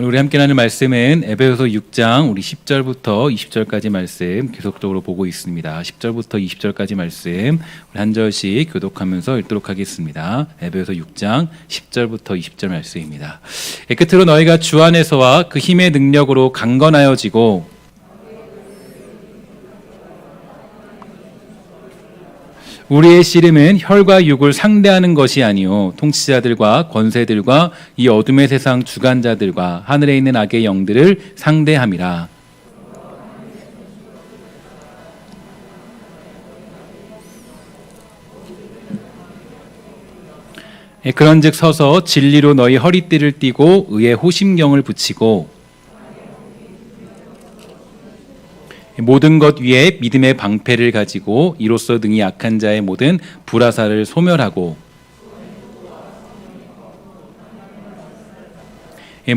오늘 우리 함께 나눌 말씀은 에베소서 6장 우리 10절부터 20절까지 말씀 계속적으로 보고 있습니다. 10절부터 20절까지 말씀 우리 한 절씩 교독하면서 읽도록 하겠습니다. 에베소서 6장 10절부터 20절 말씀입니다. 끝으로 너희가 주 안에서와 그 힘의 능력으로 강건하여지고 우리의 씨름은 혈과 육을 상대하는 것이 아니요 통치자들과 권세들과 이 어둠의 세상 주관자들과 하늘에 있는 악의 영들을 상대함이라. 그런즉 서서 진리로 너희 허리띠를 띠고 의의 호심경을 붙이고 모든 것 위에 믿음의 방패를 가지고 이로써 능히 악한 자의 모든 불화살을 소멸하고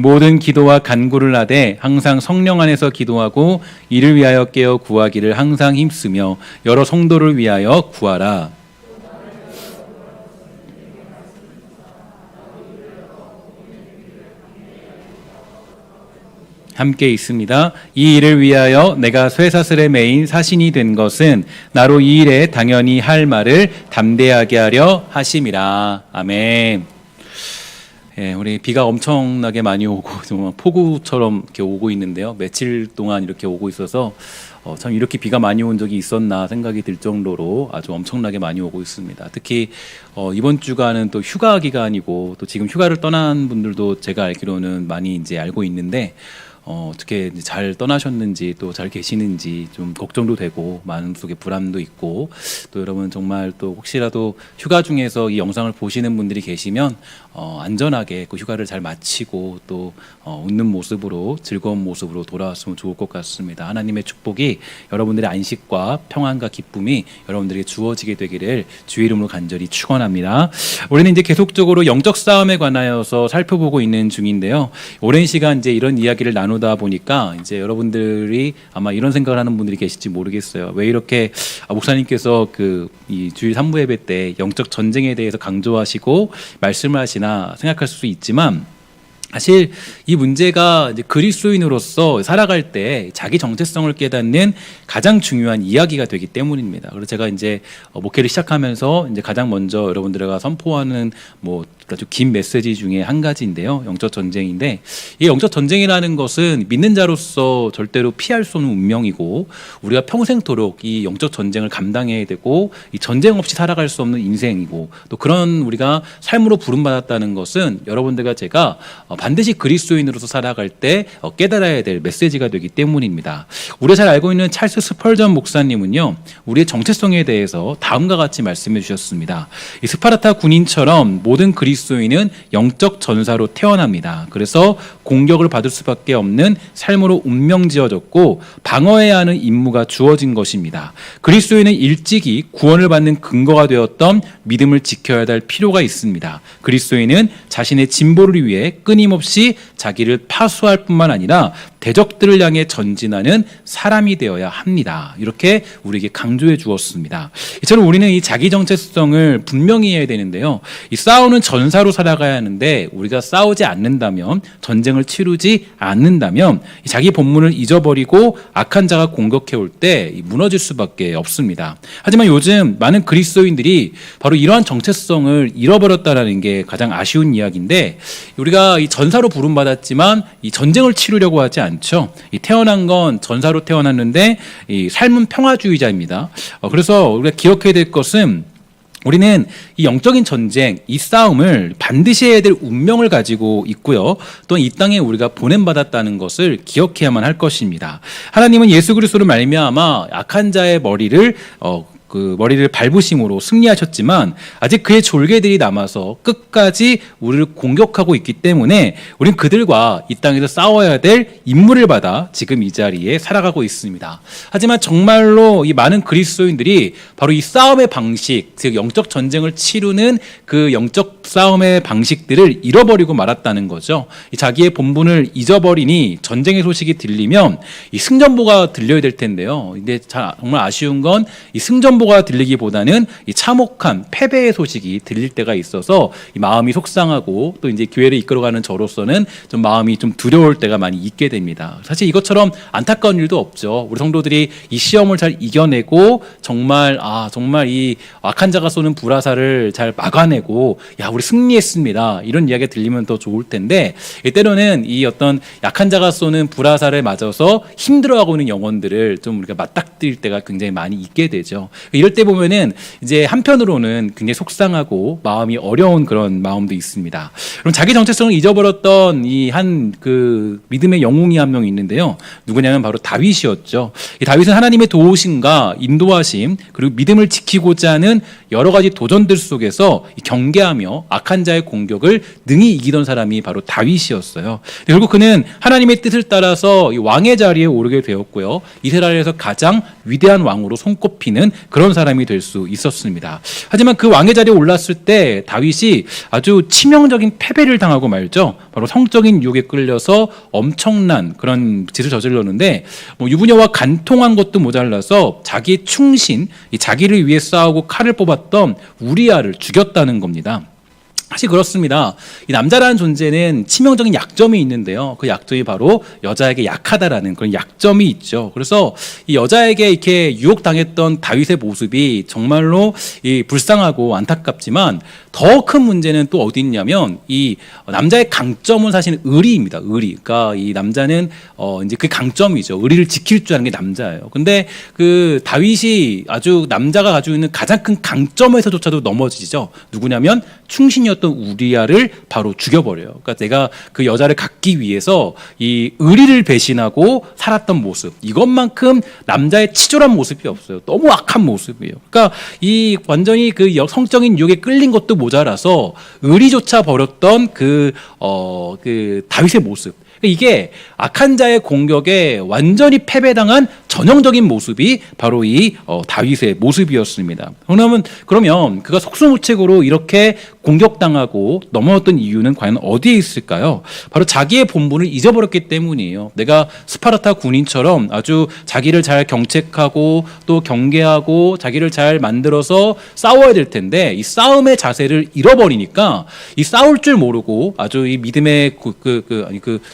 모든 기도와 간구를 하되 항상 성령 안에서 기도하고 이를 위하여 깨어 구하기를 항상 힘쓰며 여러 성도를 위하여 구하라. 함께 있습니다. 이 일을 위하여 내가 쇠사슬에 매인 사신이 된 것은 나로 이 일에 당연히 할 말을 담대하게 하려 하심이라. 아멘. 우리 비가 엄청나게 많이 오고 정말 폭우처럼 이렇게 오고 있는데요. 며칠 동안 이렇게 오고 있어서 참 이렇게 비가 많이 온 적이 있었나 생각이 들 정도로 아주 엄청나게 많이 오고 있습니다. 특히 이번 주간은 또 휴가 기간이고 또 지금 휴가를 떠난 분들도 제가 알기로는 많이 이제 알고 있는데 어떻게 잘 떠나셨는지 또 잘 계시는지 좀 걱정도 되고 마음속에 불안도 있고 또 여러분 정말 또 혹시라도 휴가 중에서 이 영상을 보시는 분들이 계시면 안전하게 그 휴가를 잘 마치고 또 웃는 모습으로 즐거운 모습으로 돌아왔으면 좋을 것 같습니다. 하나님의 축복이 여러분들의 안식과 평안과 기쁨이 여러분들에게 주어지게 되기를 주의 이름으로 간절히 축원합니다. 우리는 이제 계속적으로 영적 싸움에 관하여서 살펴보고 있는 중인데요. 오랜 시간 이제 이런 이야기를 나누다 보니까 이제 여러분들이 아마 이런 생각을 하는 분들이 계실지 모르겠어요. 왜 이렇게 목사님께서 이 주일 3부 예배 때 영적 전쟁에 대해서 강조하시고 말씀을 하시나 생각할 수 있지만 사실 이 문제가 이제 그리스도인으로서 살아갈 때 자기 정체성을 깨닫는 가장 중요한 이야기가 되기 때문입니다. 그래서 제가 이제 목회를 시작하면서 이제 가장 먼저 여러분들과 선포하는 아주 긴 메시지 중에 한 가지인데요. 영적 전쟁인데 이 영적 전쟁이라는 것은 믿는 자로서 절대로 피할 수 없는 운명이고 우리가 평생토록 이 영적 전쟁을 감당해야 되고 이 전쟁 없이 살아갈 수 없는 인생이고 또 그런 우리가 삶으로 부름받았다는 것은 여러분들과 제가 반드시 그리스도인으로서 살아갈 때 깨달아야 될 메시지가 되기 때문입니다. 우리가 잘 알고 있는 찰스 스펄전 목사님은요. 우리의 정체성에 대해서 다음과 같이 말씀해 주셨습니다. 이 스파르타 군인처럼 모든 그리스도인은 영적 전사로 태어납니다. 그래서 공격을 받을 수밖에 없는 삶으로 운명지어졌고 방어해야 하는 임무가 주어진 것입니다. 그리스도인은 일찍이 구원을 받는 근거가 되었던 믿음을 지켜야 할 필요가 있습니다. 그리스도인은 자신의 진보를 위해 끊임없이 자기를 파수할 뿐만 아니라 대적들을 향해 전진하는 사람이 되어야 합니다. 이렇게 우리에게 강조해 주었습니다. 이처럼 우리는 이 자기 정체성을 분명히 해야 되는데요. 이 싸우는 전사로 살아가야 하는데 우리가 싸우지 않는다면 전쟁을 치르지 않는다면 자기 본분을 잊어버리고 악한 자가 공격해 올 때 무너질 수밖에 없습니다. 하지만 요즘 많은 그리스도인들이 바로 이러한 정체성을 잃어버렸다는 게 가장 아쉬운 이야기인데 우리가 이 전사로 부름받았지만 이 전쟁을 치르려고 하지 않죠. 이 태어난 건 전사로 태어났는데 이 삶은 평화주의자입니다. 그래서 우리가 기억해야 될 것은 우리는 이 영적인 전쟁, 이 싸움을 반드시 해야 될 운명을 가지고 있고요. 또 이 땅에 우리가 보냄받았다는 것을 기억해야만 할 것입니다. 하나님은 예수 그리스도를 말미암아 악한 자의 머리를 밟으심으로 승리하셨지만 아직 그의 졸개들이 남아서 끝까지 우리를 공격하고 있기 때문에 우리는 그들과 이 땅에서 싸워야 될 임무를 받아 지금 이 자리에 살아가고 있습니다. 하지만 정말로 이 많은 그리스도인들이 바로 이 싸움의 방식, 즉 영적 전쟁을 치르는 그 영적 싸움의 방식들을 잃어버리고 말았다는 거죠. 자기의 본분을 잊어버리니 전쟁의 소식이 들리면 이 승전보가 들려야 될 텐데요. 근데 정말 아쉬운 건 이 승전보 선보가 들리기보다는 이 참혹한 패배의 소식이 들릴 때가 있어서 이 마음이 속상하고 또 이제 교회를 이끌어가는 저로서는 좀 마음이 좀 두려울 때가 많이 있게 됩니다. 사실 이것처럼 안타까운 일도 없죠. 우리 성도들이 이 시험을 잘 이겨내고 정말 이 악한 자가 쏘는 불화살을 잘 막아내고 우리 승리했습니다. 이런 이야기가 들리면 더 좋을 텐데 때로는 이 어떤 약한 자가 쏘는 불화살을 맞아서 힘들어하고 있는 영혼들을 좀 우리가 맞닥뜨릴 때가 굉장히 많이 있게 되죠. 이럴 때 보면은 이제 한편으로는 굉장히 속상하고 마음이 어려운 그런 마음도 있습니다. 그럼 자기 정체성을 잊어버렸던 이 한 그 믿음의 영웅이 한 명 있는데요. 누구냐면 바로 다윗이었죠. 이 다윗은 하나님의 도우심과 인도하심 그리고 믿음을 지키고자 하는 여러 가지 도전들 속에서 경계하며 악한 자의 공격을 능히 이기던 사람이 바로 다윗이었어요. 결국 그는 하나님의 뜻을 따라서 이 왕의 자리에 오르게 되었고요. 이스라엘에서 가장 위대한 왕으로 손꼽히는 그런 사람이 될 수 있었습니다. 하지만 그 왕의 자리에 올랐을 때 다윗이 아주 치명적인 패배를 당하고 말죠. 바로 성적인 유혹에 끌려서 엄청난 그런 짓을 저질렀는데 유부녀와 간통한 것도 모자라서 자기의 충신, 자기를 위해 싸우고 칼을 뽑았던 우리아를 죽였다는 겁니다. 사실 그렇습니다. 이 남자라는 존재는 치명적인 약점이 있는데요. 그 약점이 바로 여자에게 약하다라는 그런 약점이 있죠. 그래서 이 여자에게 이렇게 유혹당했던 다윗의 모습이 정말로 이 불쌍하고 안타깝지만 더 큰 문제는 또 어디 있냐면 이 남자의 강점은 사실 의리입니다. 의리. 그러니까 이 남자는 이제 그 강점이죠. 의리를 지킬 줄 아는 게 남자예요. 근데 그 다윗이 아주 남자가 가지고 있는 가장 큰 강점에서조차도 넘어지죠. 누구냐면 충신이었던 우리아를 바로 죽여버려요. 그러니까 내가 그 여자를 갖기 위해서 이 의리를 배신하고 살았던 모습, 이것만큼 남자의 치졸한 모습이 없어요. 너무 악한 모습이에요. 그러니까 이 완전히 그 성적인 유혹에 끌린 것도 모자라서 의리조차 버렸던 그 다윗의 모습. 이게 악한 자의 공격에 완전히 패배당한 전형적인 모습이 바로 이 다윗의 모습이었습니다. 그러면 그가 속수무책으로 이렇게 공격당하고 넘어졌던 이유는 과연 어디에 있을까요? 바로 자기의 본분을 잊어버렸기 때문이에요. 내가 스파르타 군인처럼 아주 자기를 잘 경책하고 또 경계하고 자기를 잘 만들어서 싸워야 될 텐데 이 싸움의 자세를 잃어버리니까 이 싸울 줄 모르고 아주 이 믿음의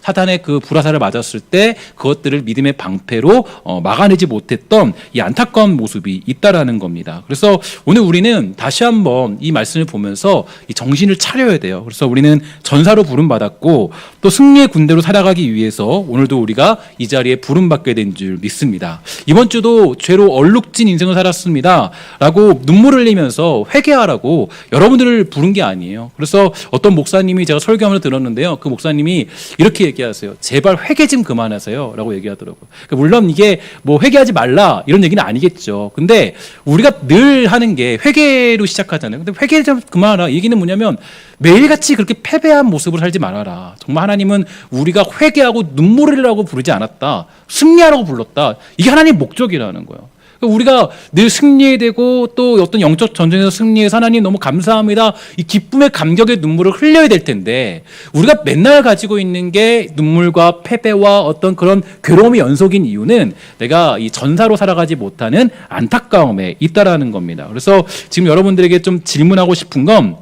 사단의 그 불화살을 맞았을 때 그것들을 믿음의 방패로 막아내지 못했던 이 안타까운 모습이 있다라는 겁니다. 그래서 오늘 우리는 다시 한번 이 말씀을 보면서 이 정신을 차려야 돼요. 그래서 우리는 전사로 부름받았고 또 승리의 군대로 살아가기 위해서 오늘도 우리가 이 자리에 부름받게 된 줄 믿습니다. 이번 주도 죄로 얼룩진 인생을 살았습니다 라고 눈물을 흘리면서 회개하라고 여러분들을 부른 게 아니에요. 그래서 어떤 목사님이 제가 설교하면서 들었는데요. 그 목사님이 이렇게 얘기하세요. 제발 회개 좀 그만하세요 라고 얘기하더라고요. 그러니까 물론 이게 뭐 회개하지 말라 이런 얘기는 아니겠죠. 근데 우리가 늘 하는 게 회개로 시작하잖아요. 근데 회개 좀 그만하라. 얘기는 뭐냐면 매일같이 그렇게 패배한 모습으로 살지 말아라. 정말 하나님은 우리가 회개하고 눈물을 흘리라고 부르지 않았다. 승리하라고 불렀다. 이게 하나님의 목적이라는 거예요. 우리가 늘 승리해야 되고 또 어떤 영적 전쟁에서 승리해서 하나님 너무 감사합니다. 이 기쁨의 감격의 눈물을 흘려야 될 텐데 우리가 맨날 가지고 있는 게 눈물과 패배와 어떤 그런 괴로움의 연속인 이유는 내가 이 전사로 살아가지 못하는 안타까움에 있다라는 겁니다. 그래서 지금 여러분들에게 좀 질문하고 싶은 건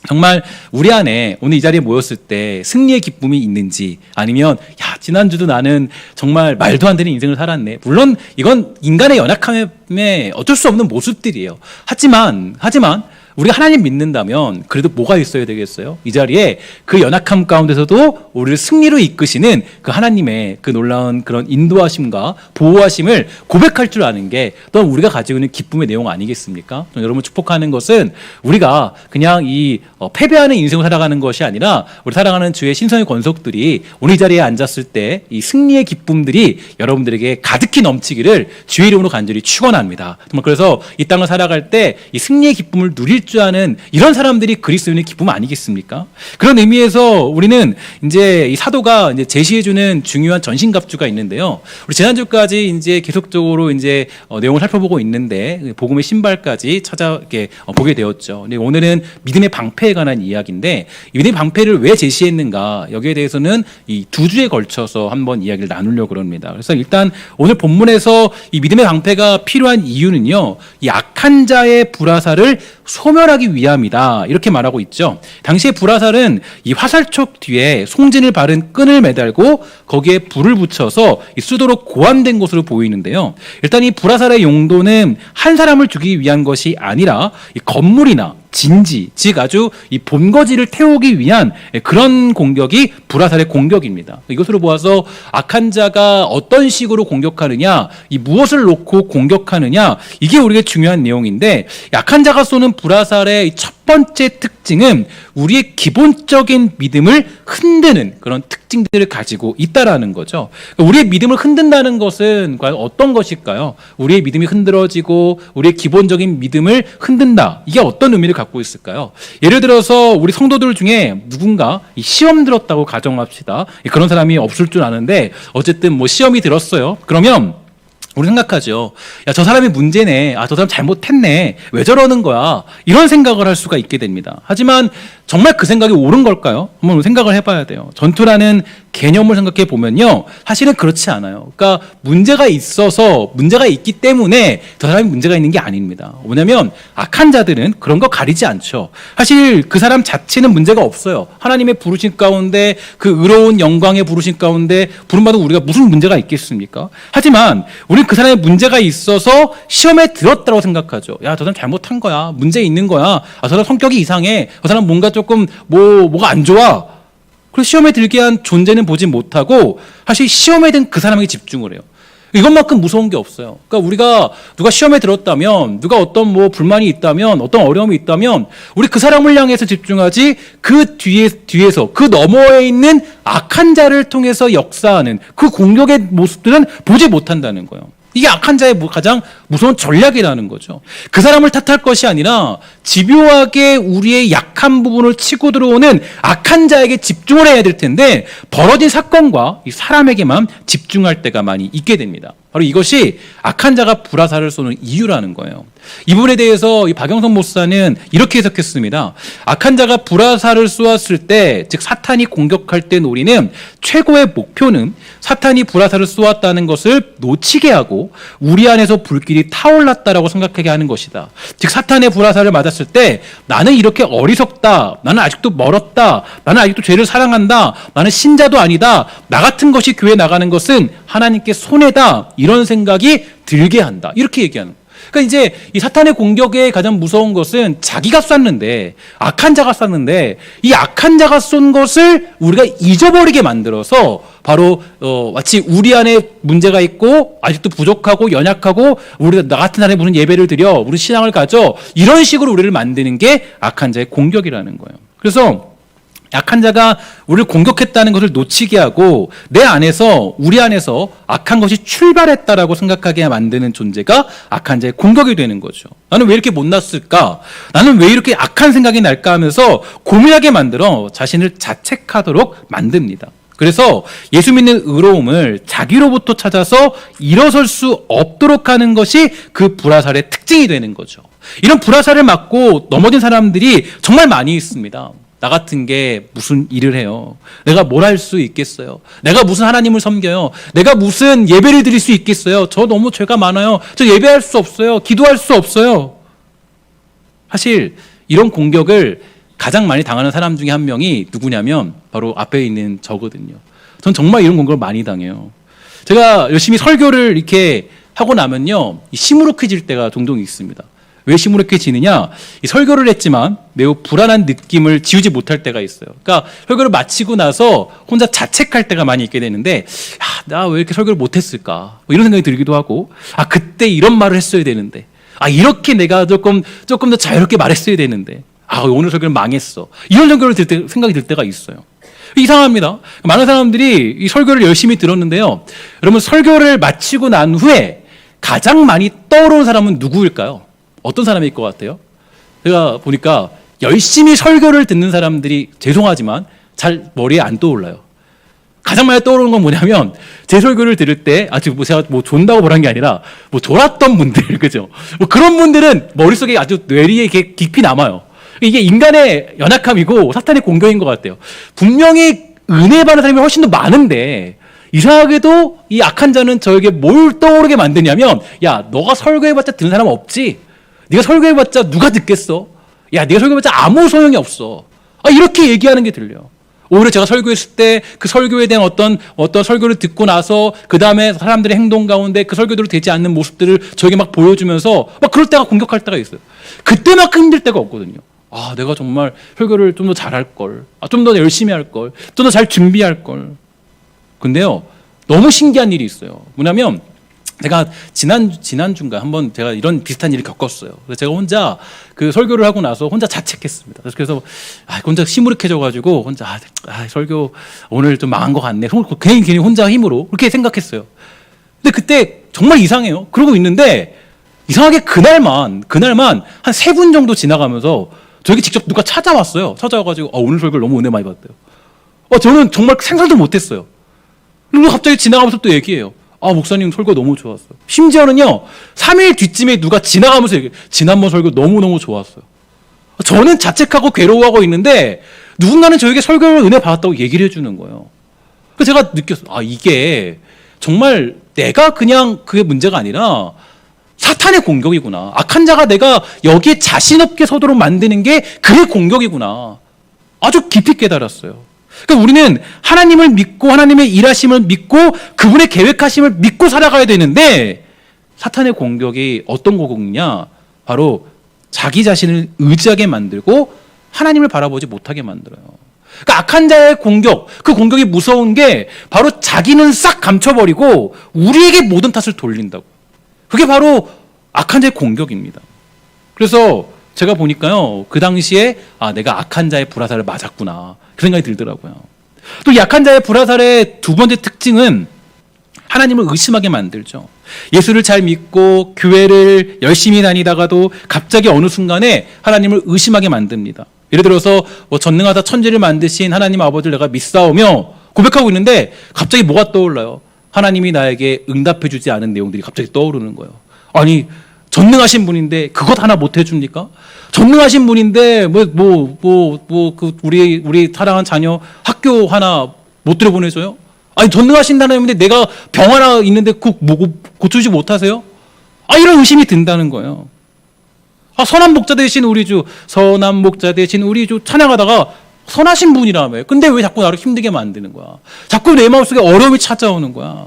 정말 우리 안에 오늘 이 자리에 모였을 때 승리의 기쁨이 있는지 아니면 지난주도 나는 정말 말도 안 되는 인생을 살았네. 물론 이건 인간의 연약함에 어쩔 수 없는 모습들이에요. 하지만 우리가 하나님 믿는다면 그래도 뭐가 있어야 되겠어요? 이 자리에 그 연약함 가운데서도 우리를 승리로 이끄시는 그 하나님의 그 놀라운 그런 인도하심과 보호하심을 고백할 줄 아는 게 또한 우리가 가지고 있는 기쁨의 내용 아니겠습니까? 여러분 축복하는 것은 우리가 그냥 이 패배하는 인생을 살아가는 것이 아니라 우리 살아가는 주의 신성의 권속들이 오늘 이 자리에 앉았을 때 이 승리의 기쁨들이 여러분들에게 가득히 넘치기를 주의 이름으로 간절히 축원합니다. 정말 그래서 이 땅을 살아갈 때 이 승리의 기쁨을 누릴 일조하는 이런 사람들이 그리스도인의 기쁨 아니겠습니까? 그런 의미에서 우리는 이제 이 사도가 이제 제시해주는 중요한 전신갑주가 있는데요. 우리 지난주까지 이제 계속적으로 이제 내용을 살펴보고 있는데 복음의 신발까지 이렇게 보게 되었죠. 근데 오늘은 믿음의 방패에 관한 이야기인데 이 믿음의 방패를 왜 제시했는가 여기에 대해서는 이 2주에 걸쳐서 한번 이야기를 나누려고 그럽니다. 그래서 일단 오늘 본문에서 이 믿음의 방패가 필요한 이유는요, 이 악한 자의 불화살을 소멸하기 위함이다 이렇게 말하고 있죠. 당시의 불화살은 이 화살촉 뒤에 송진을 바른 끈을 매달고 거기에 불을 붙여서 쓰도록 고안된 것으로 보이는데요. 일단 이 불화살의 용도는 한 사람을 죽이기 위한 것이 아니라 이 건물이나 진지, 즉 아주 이 본거지를 태우기 위한 그런 공격이 불화살의 공격입니다. 이것으로 보아서 악한 자가 어떤 식으로 공격하느냐, 이 무엇을 놓고 공격하느냐, 이게 우리에게 중요한 내용인데, 악한 자가 쏘는 불화살의 첫 번째 특징은 우리의 기본적인 믿음을 흔드는 그런 특징들을 가지고 있다라는 거죠. 우리의 믿음을 흔든다는 것은 과연 어떤 것일까요? 우리의 믿음이 흔들어지고 우리의 기본적인 믿음을 흔든다. 이게 어떤 의미를 갖고 있을까요? 예를 들어서 우리 성도들 중에 누군가 시험 들었다고 가정합시다. 그런 사람이 없을 줄 아는데 어쨌든 뭐 시험이 들었어요. 그러면 우리 생각하죠. 야, 저 사람이 문제네. 아, 저 사람 잘못했네. 왜 저러는 거야? 이런 생각을 할 수가 있게 됩니다. 하지만 정말 그 생각이 옳은 걸까요? 한번 생각을 해봐야 돼요. 전투라는 개념을 생각해 보면요, 사실은 그렇지 않아요. 그러니까 문제가 있어서 문제가 있기 때문에 저 사람이 문제가 있는 게 아닙니다. 뭐냐면 악한 자들은 그런 거 가리지 않죠. 사실 그 사람 자체는 문제가 없어요. 하나님의 부르심 가운데 그 의로운 영광의 부르심 가운데 부름받은 우리가 무슨 문제가 있겠습니까? 하지만 우리는 그 사람의 문제가 있어서 시험에 들었다고 생각하죠. 야, 저 사람 잘못한 거야. 문제 있는 거야. 아, 저 사람 성격이 이상해. 저 사람 뭔가 조금 뭐가 안 좋아. 그래서 시험에 들게 한 존재는 보지 못하고 사실 시험에 든 그 사람에게 집중을 해요. 이것만큼 무서운 게 없어요. 그러니까 우리가 누가 시험에 들었다면, 누가 어떤 뭐 불만이 있다면, 어떤 어려움이 있다면 우리 그 사람을 향해서 집중하지 그 뒤에서 그 너머에 있는 악한 자를 통해서 역사하는 그 공격의 모습들은 보지 못한다는 거예요. 이게 악한 자의 가장 무서운 전략이라는 거죠. 그 사람을 탓할 것이 아니라 집요하게 우리의 약한 부분을 치고 들어오는 악한 자에게 집중을 해야 될 텐데 벌어진 사건과 이 사람에게만 집중할 때가 많이 있게 됩니다. 바로 이것이 악한 자가 불화살을 쏘는 이유라는 거예요. 이 부분에 대해서 이 박영선 목사는 이렇게 해석했습니다. 악한 자가 불화살을 쏘았을 때, 즉 사탄이 공격할 때 우리는 최고의 목표는 사탄이 불화살을 쏘았다는 것을 놓치게 하고 우리 안에서 불길이 타올랐다라고 생각하게 하는 것이다. 즉 사탄의 불화살을 맞았을 때 나는 이렇게 어리석다, 나는 아직도 멀었다, 나는 아직도 죄를 사랑한다, 나는 신자도 아니다, 나 같은 것이 교회 나가는 것은 하나님께 손해다, 이런 생각이 들게 한다. 이렇게 얘기하는 거예요. 그러니까 이제 이 사탄의 공격의 가장 무서운 것은 자기가 쐈는데, 악한 자가 쐈는데 이 악한 자가 쏜 것을 우리가 잊어버리게 만들어서 바로 마치 우리 안에 문제가 있고 아직도 부족하고 연약하고 우리가 나 같은 사람이 무슨 예배를 드려, 우리 신앙을 가져, 이런 식으로 우리를 만드는 게 악한 자의 공격이라는 거예요. 그래서 악한 자가 우리를 공격했다는 것을 놓치게 하고 내 안에서, 우리 안에서 악한 것이 출발했다라고 생각하게 만드는 존재가 악한 자의 공격이 되는 거죠. 나는 왜 이렇게 못났을까? 나는 왜 이렇게 악한 생각이 날까 하면서 고민하게 만들어 자신을 자책하도록 만듭니다. 그래서 예수 믿는 의로움을 자기로부터 찾아서 일어설 수 없도록 하는 것이 그 불화살의 특징이 되는 거죠. 이런 불화살을 맞고 넘어진 사람들이 정말 많이 있습니다. 나 같은 게 무슨 일을 해요? 내가 뭘 할 수 있겠어요? 내가 무슨 하나님을 섬겨요? 내가 무슨 예배를 드릴 수 있겠어요? 저 너무 죄가 많아요. 저 예배할 수 없어요. 기도할 수 없어요. 사실 이런 공격을 가장 많이 당하는 사람 중에 한 명이 누구냐면 바로 앞에 있는 저거든요. 전 정말 이런 공격을 많이 당해요. 제가 열심히 설교를 이렇게 하고 나면요, 시무룩해질 때가 종종 있습니다. 왜 시무룩해지느냐? 이 설교를 했지만 매우 불안한 느낌을 지우지 못할 때가 있어요. 그러니까 설교를 마치고 나서 혼자 자책할 때가 많이 있게 되는데, 나 왜 이렇게 설교를 못했을까? 뭐 이런 생각이 들기도 하고, 그때 이런 말을 했어야 되는데, 이렇게 내가 조금 더 자유롭게 말했어야 되는데, 오늘 설교는 망했어. 이런 생각이 들 때가 있어요. 이상합니다. 많은 사람들이 이 설교를 열심히 들었는데요. 여러분, 설교를 마치고 난 후에 가장 많이 떠오르는 사람은 누구일까요? 어떤 사람일 것 같아요? 제가 보니까 열심히 설교를 듣는 사람들이 죄송하지만 잘 머리에 안 떠올라요. 가장 많이 떠오르는 건 뭐냐면 제 설교를 들을 때 아주 제가 존다고 말한 게 아니라 졸았던 분들 그죠? 그런 분들은 머릿속에 아주 뇌리에 깊이 남아요. 이게 인간의 연약함이고 사탄의 공격인 것 같아요. 분명히 은혜 받는 사람이 훨씬 더 많은데 이상하게도 이 악한 자는 저에게 뭘 떠오르게 만드냐면 야 너가 설교해봤자 듣는 사람 없지? 네가 설교해봤자 누가 듣겠어? 야 네가 설교해봤자 아무 소용이 없어. 이렇게 얘기하는 게 들려요. 오히려 제가 설교했을 때 그 설교에 대한 어떤 설교를 듣고 나서 그 다음에 사람들의 행동 가운데 그 설교대로 되지 않는 모습들을 저에게 막 보여주면서 막 그럴 때가 공격할 때가 있어요. 그때만큼 힘들 때가 없거든요. 내가 정말 설교를 좀 더 잘할 걸, 좀 더 열심히 할 걸, 좀 더 잘 준비할 걸. 근데요, 너무 신기한 일이 있어요. 뭐냐면 제가 지난주인가 한번 제가 이런 비슷한 일을 겪었어요. 그래서 제가 혼자 그 설교를 하고 나서 혼자 자책했습니다. 그래서 혼자 시무룩해져가지고 혼자 설교 오늘 좀 망한 것 같네. 괜히 혼자 힘으로 그렇게 생각했어요. 근데 그때 정말 이상해요. 그러고 있는데 이상하게 그날만 한 3분 정도 지나가면서 저에게 직접 누가 찾아왔어요. 찾아와가지고 오늘 설교를 너무 은혜 많이 받았대요. 저는 정말 생각도 못했어요. 그리고 갑자기 지나가면서 또 얘기해요. 목사님 설교 너무 좋았어요. 심지어는요 3일 뒤쯤에 누가 지나가면서 얘기해요. 지난번 설교 너무너무 좋았어요. 저는 자책하고 괴로워하고 있는데 누군가는 저에게 설교를 은혜 받았다고 얘기를 해주는 거예요. 그래서 제가 느꼈어요. 이게 정말 내가 그냥 그게 문제가 아니라 사탄의 공격이구나. 악한 자가 내가 여기에 자신 없게 서도록 만드는 게 그의 공격이구나. 아주 깊이 깨달았어요. 그러니까 우리는 하나님을 믿고 하나님의 일하심을 믿고 그분의 계획하심을 믿고 살아가야 되는데 사탄의 공격이 어떤 공격이냐? 바로 자기 자신을 의지하게 만들고 하나님을 바라보지 못하게 만들어요. 그러니까 악한 자의 공격, 그 공격이 무서운 게 바로 자기는 싹 감춰버리고 우리에게 모든 탓을 돌린다고. 그게 바로 악한 자의 공격입니다. 그래서 제가 보니까요, 그 당시에 내가 악한 자의 불화살을 맞았구나 그 생각이 들더라고요. 또 약한 자의 불화살의 두 번째 특징은 하나님을 의심하게 만들죠. 예수를 잘 믿고 교회를 열심히 다니다가도 갑자기 어느 순간에 하나님을 의심하게 만듭니다. 예를 들어서 전능하사 천지를 만드신 하나님 아버지를 내가 믿사오며 고백하고 있는데 갑자기 뭐가 떠올라요? 하나님이 나에게 응답해 주지 않은 내용들이 갑자기 떠오르는 거예요. 아니 전능하신 분인데 그것 하나 못 해줍니까? 전능하신 분인데 우리 사랑한 자녀 학교 하나 못 들여보내줘요? 아니 전능하신 하나님인데 내가 병 하나 있는데 고쳐주지 못하세요? 이런 의심이 든다는 거예요. 선한 목자 되신 우리 주, 선한 목자 되신 우리 주 찬양하다가 선하신 분이라며. 근데 왜 자꾸 나를 힘들게 만드는 거야? 자꾸 내 마음속에 어려움이 찾아오는 거야.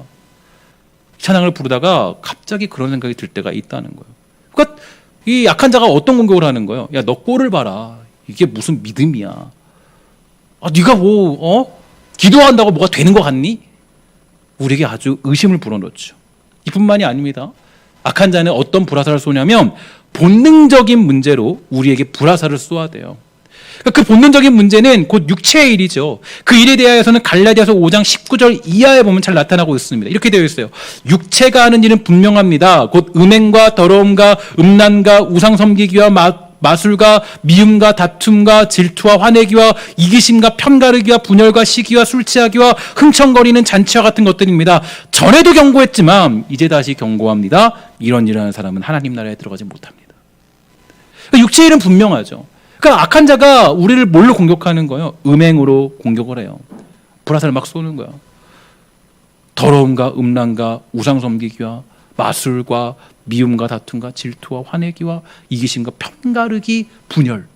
찬양을 부르다가 갑자기 그런 생각이 들 때가 있다는 거예요. 그러니까 이 약한 자가 어떤 공격을 하는 거예요? 야, 너 꼴을 봐라. 이게 무슨 믿음이야? 네가 기도한다고 뭐가 되는 것 같니? 우리에게 아주 의심을 불어넣죠. 이뿐만이 아닙니다. 악한 자는 어떤 불화살을 쏘냐면 본능적인 문제로 우리에게 불화살을 쏘아대요. 그 본능적인 문제는 곧 육체의 일이죠. 그 일에 대하여서는 갈라디아서 5장 19절 이하에 보면 잘 나타나고 있습니다. 이렇게 되어 있어요. 육체가 하는 일은 분명합니다. 곧 음행과 더러움과 음란과 우상 섬기기와 마술과 미움과 다툼과 질투와 화내기와 이기심과 편가르기와 분열과 시기와 술 취하기와 흥청거리는 잔치와 같은 것들입니다. 전에도 경고했지만 이제 다시 경고합니다. 이런 일을 하는 사람은 하나님 나라에 들어가지 못합니다. 육체의 일은 분명하죠. 그러니까 악한 자가 우리를 뭘로 공격하는 거예요? 음행으로 공격을 해요. 불화살을 막 쏘는 거야. 더러움과 음란과 우상 섬기기와 마술과 미움과 다툼과 질투와 화내기와 이기심과 편가르기 분열,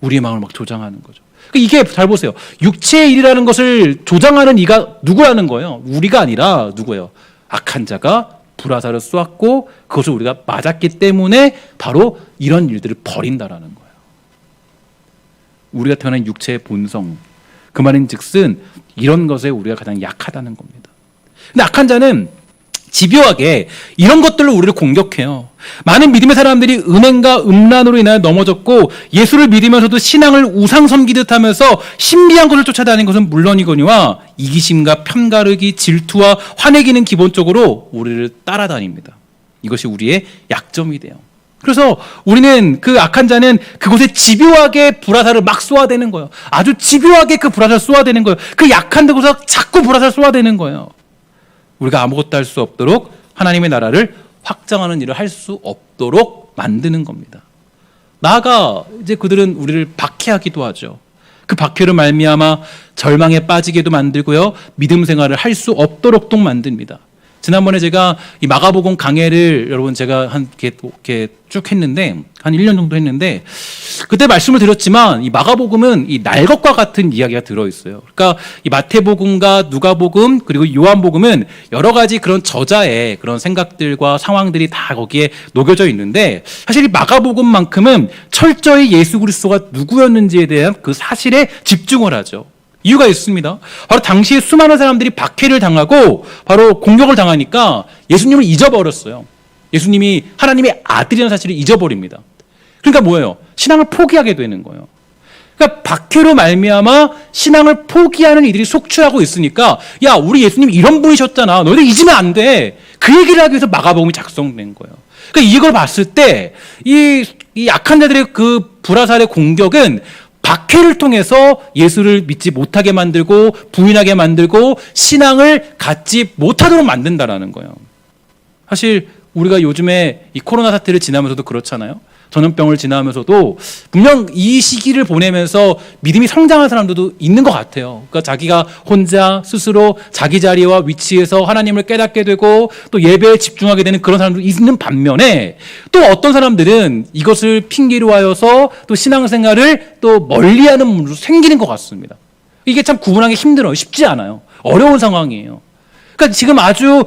우리의 마음을 막 조장하는 거죠. 이게 잘 보세요. 육체의 일이라는 것을 조장하는 이가 누구라는 거예요? 우리가 아니라 누구예요? 악한 자가 불화살을 쏘았고 그것을 우리가 맞았기 때문에 바로 이런 일들을 벌인다라는 거예요. 우리가 태어난 육체의 본성, 그 말인즉슨 이런 것에 우리가 가장 약하다는 겁니다. 근데 악한 자는 집요하게 이런 것들로 우리를 공격해요. 많은 믿음의 사람들이 음행과 음란으로 인하여 넘어졌고 예수를 믿으면서도 신앙을 우상 섬기듯 하면서 신비한 것을 쫓아다니는 것은 물론이거니와 이기심과 편가르기, 질투와 화내기는 기본적으로 우리를 따라다닙니다. 이것이 우리의 약점이 돼요. 그래서 우리는 그 악한 자는 그곳에 집요하게 불화살을 막 쏘아대는 거예요. 아주 집요하게 그 불화살을 쏘아대는 거예요. 그 약한 데서 자꾸 불화살을 쏘아대는 거예요. 우리가 아무것도 할 수 없도록 하나님의 나라를 확장하는 일을 할 수 없도록 만드는 겁니다. 나아가 이제 그들은 우리를 박해하기도 하죠. 그 박해로 말미암아 절망에 빠지게도 만들고요. 믿음 생활을 할 수 없도록도 만듭니다. 지난번에 제가 이 마가복음 강해를 여러분 제가 이렇게 쭉 했는데 한 1년 정도 했는데 그때 말씀을 드렸지만 이 마가복음은 이 날 것과 같은 이야기가 들어있어요. 그러니까 이 마태복음과 누가복음 그리고 요한복음은 여러 가지 그런 저자의 그런 생각들과 상황들이 다 거기에 녹여져 있는데 사실 이 마가복음만큼은 철저히 예수 그리스도가 누구였는지에 대한 그 사실에 집중을 하죠. 이유가 있습니다. 바로 당시에 수많은 사람들이 박해를 당하고 바로 공격을 당하니까 예수님을 잊어버렸어요. 예수님이 하나님의 아들이라는 사실을 잊어버립니다. 그러니까 뭐예요? 신앙을 포기하게 되는 거예요. 그러니까 박해로 말미암아 신앙을 포기하는 이들이 속출하고 있으니까 야 우리 예수님 이런 분이셨잖아. 너희들 잊으면 안 돼. 그 얘기를 하기 위해서 마가복음이 작성된 거예요. 그러니까 이걸 봤을 때 이 약한 자들의 그 불화살의 공격은 박해를 통해서 예수를 믿지 못하게 만들고 부인하게 만들고 신앙을 갖지 못하도록 만든다라는 거예요. 사실 우리가 요즘에 이 코로나 사태를 지나면서도 그렇잖아요. 전염병을 지나면서도 분명 이 시기를 보내면서 믿음이 성장한 사람들도 있는 것 같아요. 그러니까 자기가 혼자 스스로 자기 자리와 위치에서 하나님을 깨닫게 되고 또 예배에 집중하게 되는 그런 사람도 있는 반면에 또 어떤 사람들은 이것을 핑계로 하여서 또 신앙생활을 또 멀리하는 문으로 생기는 것 같습니다. 이게 참 구분하기 힘들어요. 쉽지 않아요. 어려운 상황이에요. 그러니까 지금 아주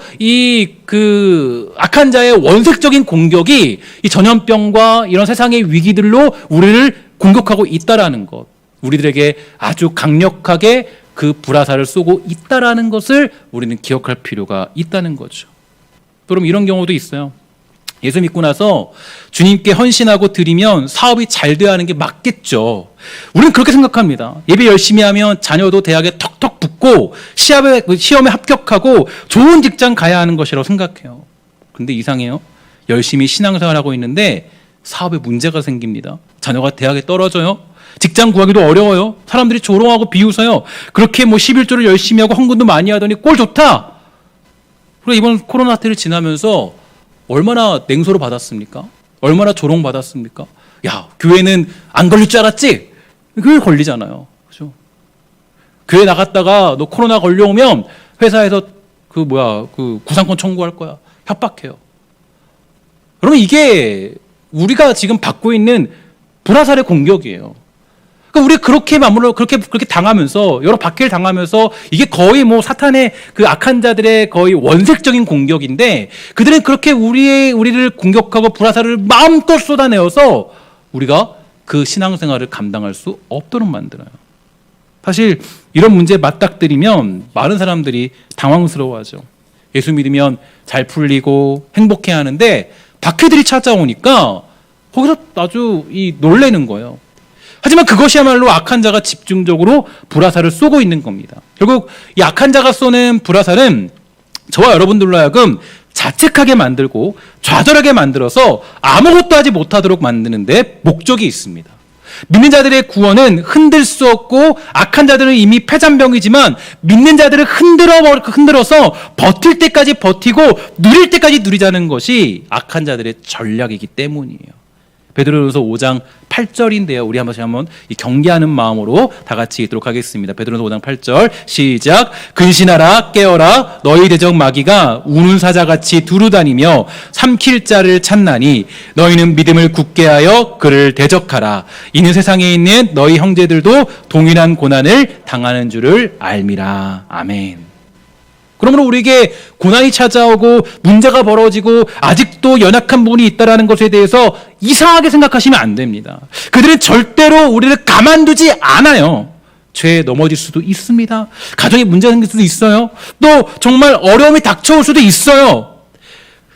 그 악한 자의 원색적인 공격이 이 전염병과 이런 세상의 위기들로 우리를 공격하고 있다라는 것, 우리들에게 아주 강력하게 그 불화살을 쏘고 있다라는 것을 우리는 기억할 필요가 있다는 거죠. 그럼 이런 경우도 있어요. 예수 믿고 나서 주님께 헌신하고 드리면 사업이 잘 돼야 하는 게 맞겠죠. 우리는 그렇게 생각합니다. 예배 열심히 하면 자녀도 대학에 턱턱 붙고 시험에 합격하고 좋은 직장 가야 하는 것이라고 생각해요. 그런데 이상해요. 열심히 신앙생활하고 있는데 사업에 문제가 생깁니다. 자녀가 대학에 떨어져요. 직장 구하기도 어려워요. 사람들이 조롱하고 비웃어요. 그렇게 11조를 열심히 하고 헌금도 많이 하더니 꼴 좋다. 그리고 이번 코로나 때를 지나면서 얼마나 냉소를 받았습니까? 얼마나 조롱받았습니까? 야, 교회는 안 걸릴 줄 알았지? 교회 걸리잖아요. 그죠? 교회 나갔다가 너 코로나 걸려오면 회사에서 그 구상권 청구할 거야. 협박해요. 그러면 이게 우리가 지금 받고 있는 불화살의 공격이에요. 그러니까 우리 그렇게 당하면서 여러 박해를 당하면서 이게 거의 사탄의 그 악한 자들의 거의 원색적인 공격인데 그들은 그렇게 우리를 공격하고 불화살을 마음껏 쏟아내어서 우리가 그 신앙생활을 감당할 수 없도록 만들어요. 사실 이런 문제에 맞닥뜨리면 많은 사람들이 당황스러워하죠. 예수 믿으면 잘 풀리고 행복해하는데 박해들이 찾아오니까 거기서 아주 놀래는 거예요. 하지만 그것이야말로 악한 자가 집중적으로 불화살을 쏘고 있는 겁니다. 결국 이 악한 자가 쏘는 불화살은 저와 여러분들로 하여금 자책하게 만들고 좌절하게 만들어서 아무것도 하지 못하도록 만드는 데 목적이 있습니다. 믿는 자들의 구원은 흔들 수 없고 악한 자들은 이미 패잔병이지만 믿는 자들을 흔들어서 버틸 때까지 버티고 누릴 때까지 누리자는 것이 악한 자들의 전략이기 때문이에요. 베드로전서 5장 8절인데요. 우리 한번 이 경계하는 마음으로 다 같이 읽도록 하겠습니다. 베드로전서 5장 8절 시작. 근신하라 깨어라 너희 대적 마귀가 우는 사자같이 두루다니며 삼킬 자를 찾나니 너희는 믿음을 굳게 하여 그를 대적하라. 이는 세상에 있는 너희 형제들도 동일한 고난을 당하는 줄을 알미라. 아멘. 그러므로 우리에게 고난이 찾아오고 문제가 벌어지고 아직도 연약한 부분이 있다는 것에 대해서 이상하게 생각하시면 안 됩니다. 그들은 절대로 우리를 가만두지 않아요. 죄에 넘어질 수도 있습니다. 가정에 문제가 생길 수도 있어요. 또 정말 어려움이 닥쳐올 수도 있어요.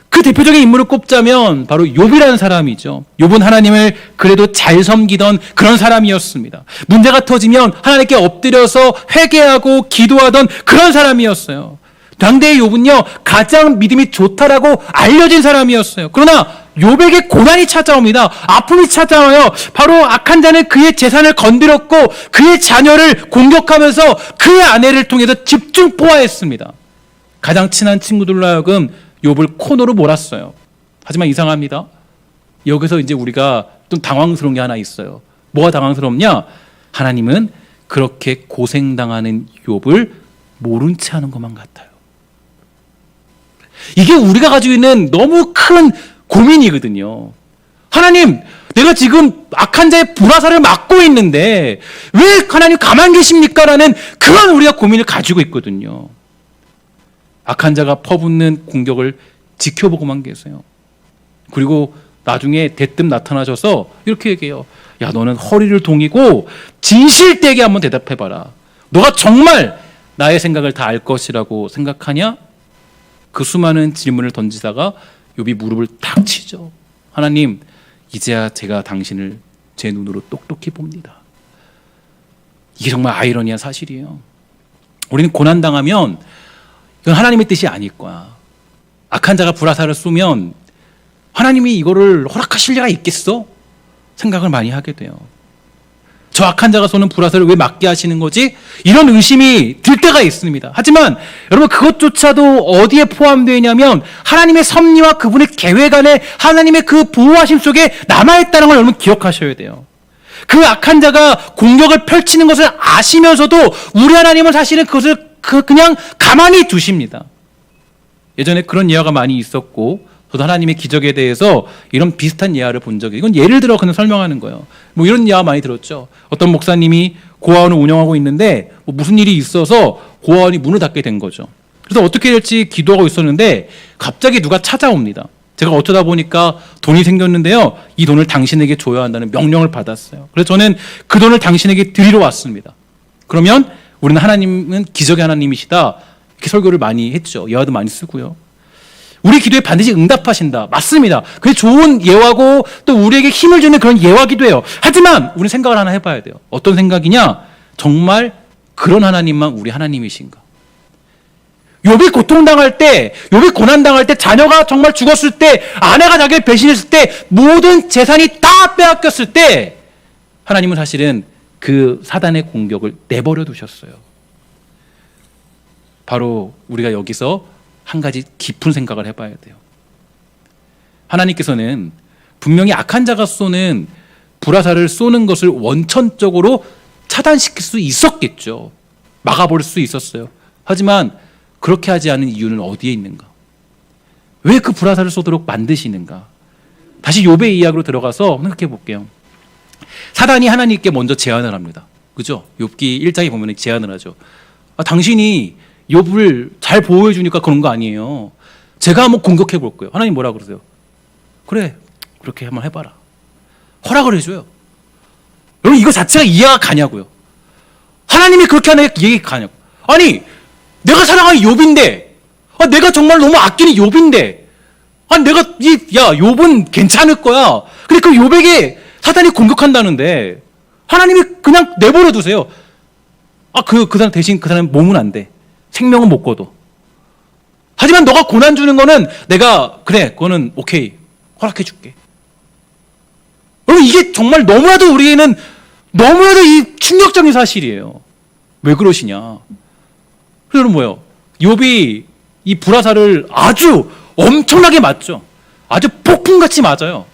그 대표적인 인물을 꼽자면 바로 욥이라는 사람이죠. 욥은 하나님을 그래도 잘 섬기던 그런 사람이었습니다. 문제가 터지면 하나님께 엎드려서 회개하고 기도하던 그런 사람이었어요. 당대의 욥은요 가장 믿음이 좋다라고 알려진 사람이었어요. 그러나 욥에게 고난이 찾아옵니다. 아픔이 찾아와요. 바로 악한 자는 그의 재산을 건드렸고 그의 자녀를 공격하면서 그의 아내를 통해서 집중 포화했습니다. 가장 친한 친구들로 하여금 욥을 코너로 몰았어요. 하지만 이상합니다. 여기서 이제 우리가 좀 당황스러운 게 하나 있어요. 뭐가 당황스럽냐? 하나님은 그렇게 고생당하는 욥을 모른 채 하는 것만 같아요. 이게 우리가 가지고 있는 너무 큰 고민이거든요. 하나님, 내가 지금 악한 자의 불화살을 맞고 있는데 왜 하나님 가만 계십니까? 라는 그런 우리가 고민을 가지고 있거든요. 악한 자가 퍼붓는 공격을 지켜보고만 계세요. 그리고 나중에 대뜸 나타나셔서 이렇게 얘기해요. 야, 너는 허리를 동이고 진실되게 한번 대답해봐라. 너가 정말 나의 생각을 다 알 것이라고 생각하냐? 그 수많은 질문을 던지다가 욥이 무릎을 탁 치죠. 하나님, 이제야 제가 당신을 제 눈으로 똑똑히 봅니다. 이게 정말 아이러니한 사실이에요. 우리는 고난당하면 이건 하나님의 뜻이 아닐 거야. 악한 자가 불화살을 쏘면 하나님이 이거를 허락하실 리가 있겠어? 생각을 많이 하게 돼요. 저 악한 자가 쏘는 불화살을 왜 맞게 하시는 거지? 이런 의심이 들 때가 있습니다. 하지만 여러분, 그것조차도 어디에 포함되어 있냐면 하나님의 섭리와 그분의 계획 안에 하나님의 그 보호하심 속에 남아있다는 걸 여러분 기억하셔야 돼요. 그 악한 자가 공격을 펼치는 것을 아시면서도 우리 하나님은 사실은 그것을 그냥 가만히 두십니다. 예전에 그런 예화가 많이 있었고, 저도 하나님의 기적에 대해서 이런 비슷한 예화를 본 적이, 이건 예를 들어 그냥 설명하는 거예요. 뭐 이런 예화 많이 들었죠. 어떤 목사님이 고아원을 운영하고 있는데 뭐 무슨 일이 있어서 고아원이 문을 닫게 된 거죠. 그래서 어떻게 될지 기도하고 있었는데 갑자기 누가 찾아옵니다. 제가 어쩌다 보니까 돈이 생겼는데요, 이 돈을 당신에게 줘야 한다는 명령을 받았어요. 그래서 저는 그 돈을 당신에게 드리러 왔습니다. 그러면 우리는 하나님은 기적의 하나님이시다, 이렇게 설교를 많이 했죠. 예화도 많이 쓰고요. 우리 기도에 반드시 응답하신다. 맞습니다. 그게 좋은 예화고 또 우리에게 힘을 주는 그런 예화기도 해요. 하지만 우리는 생각을 하나 해봐야 돼요. 어떤 생각이냐? 정말 그런 하나님만 우리 하나님이신가? 욥이 고통당할 때, 욥이 고난당할 때, 자녀가 정말 죽었을 때, 아내가 자기를 배신했을 때, 모든 재산이 다 빼앗겼을 때 하나님은 사실은 그 사단의 공격을 내버려 두셨어요. 바로 우리가 여기서 한 가지 깊은 생각을 해봐야 돼요. 하나님께서는 분명히 악한 자가 쏘는 불화살을 쏘는 것을 원천적으로 차단시킬 수 있었겠죠. 막아버릴 수 있었어요. 하지만 그렇게 하지 않은 이유는 어디에 있는가? 왜 그 불화살을 쏘도록 만드시는가? 다시 욥의 이야기로 들어가서 생각해 볼게요. 사단이 하나님께 먼저 제안을 합니다. 그죠? 욥기 1장에 보면 제안을 하죠. 당신이 욥을 잘 보호해 주니까 그런 거 아니에요. 제가 한번 공격해 볼 거예요. 하나님 뭐라 그러세요? 그래, 그렇게 한번 해봐라. 허락을 해줘요. 여러분, 이거 자체가 이해가 가냐고요. 하나님이 그렇게 하는 게 이해가 가냐고. 아니, 내가 사랑하는 욥인데, 내가 정말 너무 아끼는 욥인데, 내가 욥은 괜찮을 거야. 근데 그 욥에게 사단이 공격한다는데 하나님이 그냥 내버려 두세요. 그 사람 대신 그 사람 몸은 안 돼. 생명은 못 거둬. 하지만 너가 고난 주는 거는 내가 그래, 그거는 오케이, 허락해 줄게. 여러분, 이게 정말 너무나도 우리에는 너무나도 이 충격적인 사실이에요. 왜 그러시냐? 그래서 뭐예요? 욥이 이 불화살을 아주 엄청나게 맞죠. 아주 폭풍같이 맞아요.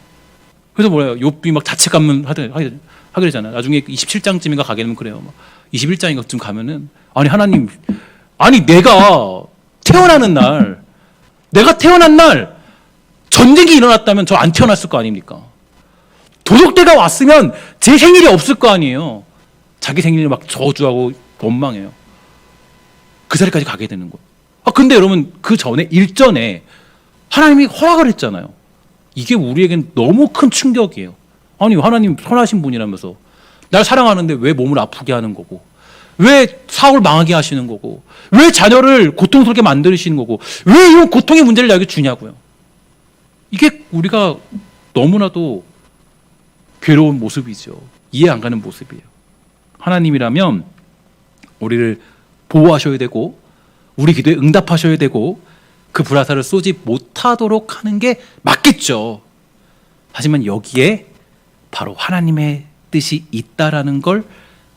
그래서 뭐예요? 욥이 막 자책감을 하게 되잖아요. 나중에 27장쯤인가 가게 되면 그래요. 21장인가쯤 가면은 하나님, 내가 태어난 날 전쟁이 일어났다면 저 안 태어났을 거 아닙니까? 도적대가 왔으면 제 생일이 없을 거 아니에요. 자기 생일을 막 저주하고 원망해요. 그 자리까지 가게 되는 거예요. 근데 여러분, 그 전에 일전에 하나님이 허락을 했잖아요. 이게 우리에겐 너무 큰 충격이에요. 하나님 선하신 분이라면서 날 사랑하는데 왜 몸을 아프게 하는 거고, 왜 사업을 망하게 하시는 거고, 왜 자녀를 고통스럽게 만드시는 거고, 왜 이런 고통의 문제를 나에게 주냐고요. 이게 우리가 너무나도 괴로운 모습이죠. 이해 안 가는 모습이에요. 하나님이라면 우리를 보호하셔야 되고, 우리 기도에 응답하셔야 되고, 그 불화살을 쏘지 못하도록 하는 게 맞겠죠. 하지만 여기에 바로 하나님의 뜻이 있다라는 걸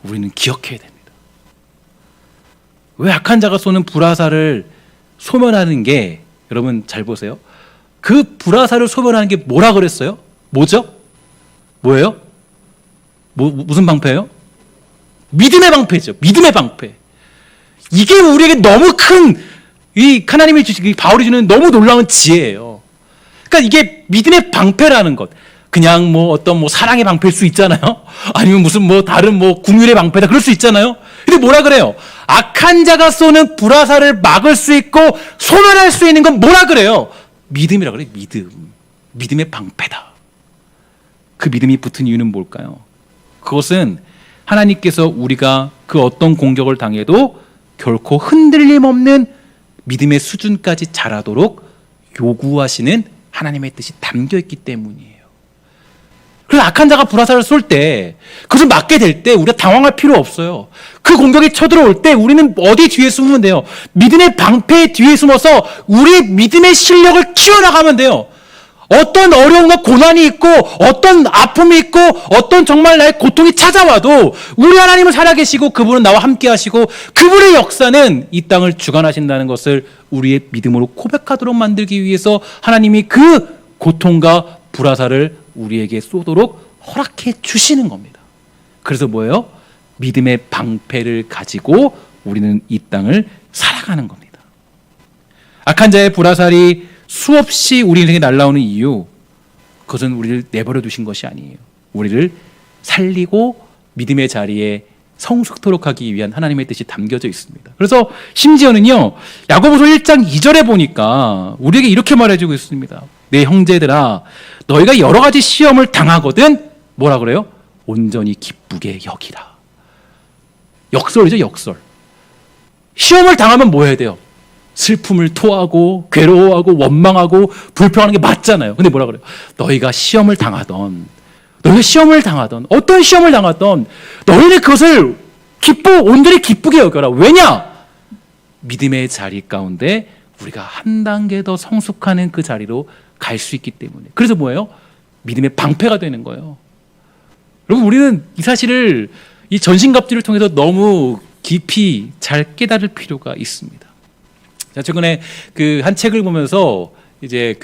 우리는 기억해야 됩니다. 왜 악한 자가 쏘는 불화살을 소멸하는 게, 여러분 잘 보세요. 그 불화살을 소멸하는 게 뭐라 그랬어요? 뭐죠? 뭐예요? 무슨 방패예요? 믿음의 방패죠. 믿음의 방패. 이게 우리에게 너무 큰, 이 하나님이 주신, 바울이 주는 너무 놀라운 지혜예요. 그러니까 이게 믿음의 방패라는 것. 그냥 어떤 사랑의 방패일 수 있잖아요. 아니면 무슨 다른 국률의 방패다 그럴 수 있잖아요. 근데 뭐라 그래요? 악한 자가 쏘는 불화살을 막을 수 있고 소멸할 수 있는 건 뭐라 그래요? 믿음이라 그래요. 믿음. 믿음의 방패다. 그 믿음이 붙은 이유는 뭘까요? 그것은 하나님께서 우리가 그 어떤 공격을 당해도 결코 흔들림 없는 믿음의 수준까지 자라도록 요구하시는 하나님의 뜻이 담겨 있기 때문이에요. 그래서 악한 자가 불화살을 쏠 때, 그것을 맞게 될 때 우리가 당황할 필요 없어요. 그 공격이 쳐들어올 때 우리는 어디 뒤에 숨으면 돼요? 믿음의 방패 뒤에 숨어서 우리의 믿음의 실력을 키워나가면 돼요. 어떤 어려움과 고난이 있고 어떤 아픔이 있고 어떤 정말 나의 고통이 찾아와도 우리 하나님은 살아계시고 그분은 나와 함께 하시고 그분의 역사는 이 땅을 주관하신다는 것을 우리의 믿음으로 고백하도록 만들기 위해서 하나님이 그 고통과 불화살을 우리에게 쏘도록 허락해 주시는 겁니다. 그래서 뭐예요? 믿음의 방패를 가지고 우리는 이 땅을 살아가는 겁니다. 악한 자의 불화살이 수없이 우리 인생에 날아오는 이유, 그것은 우리를 내버려 두신 것이 아니에요. 우리를 살리고 믿음의 자리에 성숙토록 하기 위한 하나님의 뜻이 담겨져 있습니다. 그래서 심지어는요, 야고보서 1장 2절에 보니까 우리에게 이렇게 말해주고 있습니다. 내 형제들아, 너희가 여러 가지 시험을 당하거든 뭐라 그래요? 온전히 기쁘게 여기라. 역설이죠, 역설. 시험을 당하면 뭐 해야 돼요? 슬픔을 토하고 괴로워하고 원망하고 불평하는 게 맞잖아요. 근데 뭐라 그래요? 너희가 시험을 당하던 어떤 시험을 당하던 너희는 그것을 온전히 기쁘게 여겨라. 왜냐? 믿음의 자리 가운데 우리가 한 단계 더 성숙하는 그 자리로 갈 수 있기 때문에. 그래서 뭐예요? 믿음의 방패가 되는 거예요. 여러분, 우리는 이 사실을 이 전신갑주를 통해서 너무 깊이 잘 깨달을 필요가 있습니다. 자, 최근에 한 책을 보면서 이제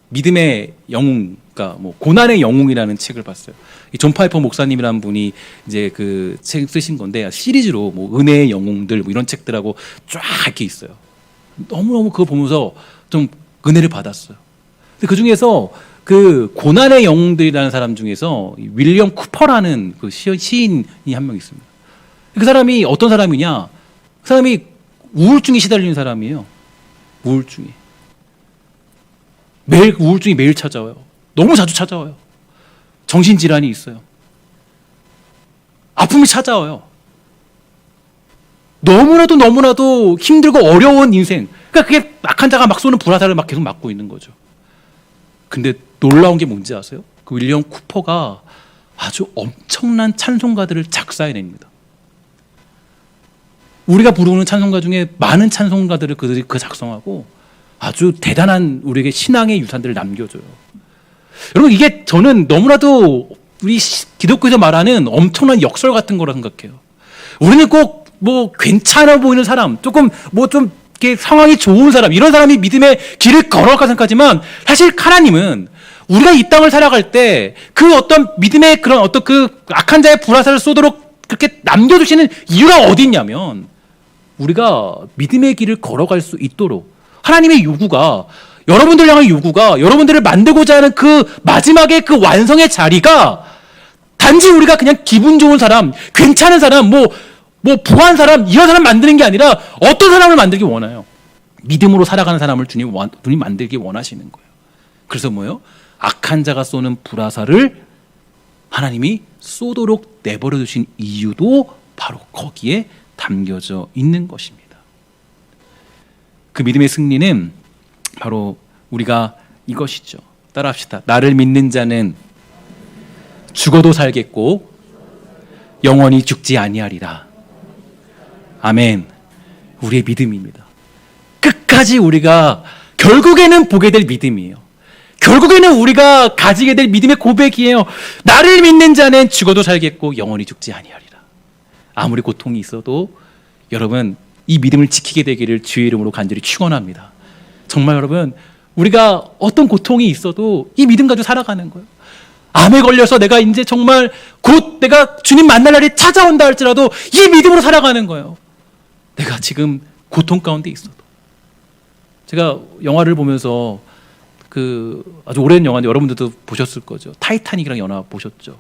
믿음의 영웅, 그러니까 고난의 영웅이라는 책을 봤어요. 이 존 파이퍼 목사님이라는 분이 이제 그 책 쓰신 건데, 시리즈로 은혜의 영웅들 이런 책들하고 쫙 이렇게 있어요. 너무너무 그거 보면서 좀 은혜를 받았어요. 근데 그 중에서 그 고난의 영웅들이라는 사람 중에서 윌리엄 쿠퍼라는 그 시인이 한 명 있습니다. 그 사람이 어떤 사람이냐? 그 사람이 우울증에 시달리는 사람이에요. 우울증이 매일 찾아와요. 너무 자주 찾아와요. 정신질환이 있어요. 아픔이 찾아와요. 너무나도 힘들고 어려운 인생. 그러니까 그게 악한 자가 막 쏘는 불화살을 막 계속 맞고 있는 거죠. 근데 놀라운 게 뭔지 아세요? 그 윌리엄 쿠퍼가 아주 엄청난 찬송가들을 작사해냅니다. 우리가 부르는 찬송가 중에 많은 찬송가들을 그들이 작성하고 아주 대단한 우리에게 신앙의 유산들을 남겨줘요. 여러분, 이게 저는 너무나도 우리 기독교에서 말하는 엄청난 역설 같은 거라 생각해요. 우리는 꼭 괜찮아 보이는 사람, 조금 좀 이렇게 상황이 좋은 사람, 이런 사람이 믿음의 길을 걸어갈까 생각하지만, 사실 하나님은 우리가 이 땅을 살아갈 때 그 어떤 믿음의 그런 어떤 그 악한 자의 불화살을 쏘도록 그렇게 남겨두시는 이유가 어디 있냐면, 우리가 믿음의 길을 걸어갈 수 있도록 하나님의 요구가, 여러분들 향한 요구가, 여러분들을 만들고자 하는 그 마지막의 그 완성의 자리가 단지 우리가 그냥 기분 좋은 사람, 괜찮은 사람, 부한 사람, 이런 사람 만드는 게 아니라 어떤 사람을 만들기 원해요? 믿음으로 살아가는 사람을 주님이 만들기 원하시는 거예요. 그래서 뭐예요? 악한 자가 쏘는 불화살을 하나님이 쏘도록 내버려 두신 이유도 바로 거기에 담겨져 있는 것입니다. 그 믿음의 승리는 바로 우리가 이것이죠. 따라합시다. 나를 믿는 자는 죽어도 살겠고 영원히 죽지 아니하리라. 아멘. 우리의 믿음입니다. 끝까지 우리가 결국에는 보게 될 믿음이에요. 결국에는 우리가 가지게 될 믿음의 고백이에요. 나를 믿는 자는 죽어도 살겠고 영원히 죽지 아니하리라. 아무리 고통이 있어도 여러분 이 믿음을 지키게 되기를 주의 이름으로 간절히 축원합니다. 정말 여러분 우리가 어떤 고통이 있어도 이 믿음 가지고 살아가는 거예요. 암에 걸려서 내가 이제 정말 곧 내가 주님 만날 날이 찾아온다 할지라도 이 믿음으로 살아가는 거예요. 내가 지금 고통 가운데 있어도. 제가 영화를 보면서 그 아주 오래된 영화인데 여러분들도 보셨을 거죠. 타이타닉이라는 영화 보셨죠.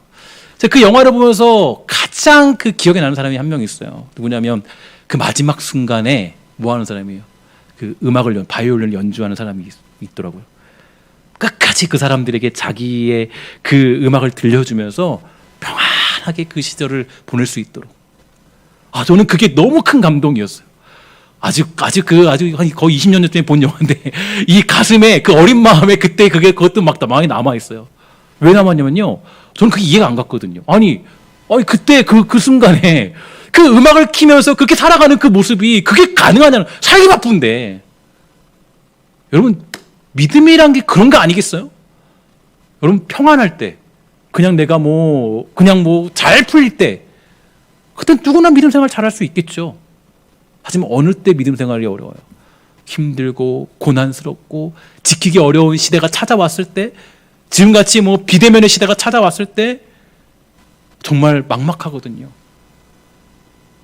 제가 그 영화를 보면서 가장 그 기억에 나는 사람이 한 명 있어요. 누구냐면 그 마지막 순간에 뭐 하는 사람이에요? 그 음악을 바이올린을 연주하는 사람이 있더라고요. 끝까지 그 사람들에게 자기의 그 음악을 들려주면서 평안하게 그 시절을 보낼 수 있도록. 저는 그게 너무 큰 감동이었어요. 아주 거의 20년 전에 본 영화인데 이 가슴에 그 어린 마음에 그때 그것도 막 많이 남아 있어요. 왜 남았냐면요. 저는 그게 이해가 안 갔거든요. 아니 그때 그 순간에 그 음악을 키면서 그렇게 살아가는 그 모습이 그게 가능하냐는 살기 바쁜데 여러분 믿음이란 게 그런 거 아니겠어요? 여러분 평안할 때 그냥 내가 그냥 잘 풀릴 때 그때 누구나 믿음 생활 잘할 수 있겠죠. 하지만 어느 때 믿음 생활이 어려워요. 힘들고 고난스럽고 지키기 어려운 시대가 찾아왔을 때 지금같이 비대면의 시대가 찾아왔을 때 정말 막막하거든요.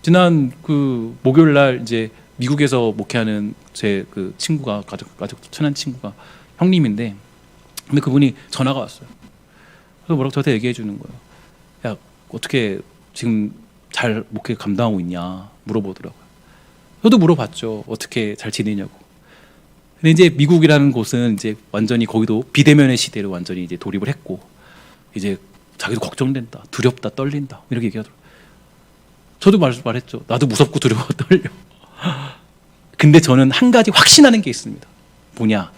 지난 그 목요일 날 이제 미국에서 목회하는 제 그 친구가 가족 친한 친구가 형님인데 근데 그분이 전화가 왔어요. 그래서 뭐라고 저한테 얘기해 주는 거예요. 야 어떻게 지금 잘 목회 감당하고 있냐 물어보더라고요. 저도 물어봤죠. 어떻게 잘 지내냐고. 근데 이제 미국이라는 곳은 이제 완전히 거기도 비대면의 시대로 완전히 이제 돌입을 했고 이제 자기도 걱정된다, 두렵다, 떨린다 이렇게 얘기하더라고요. 저도 말했죠. 나도 무섭고 두려워 떨려. 근데 저는 한 가지 확신하는 게 있습니다. 뭐냐?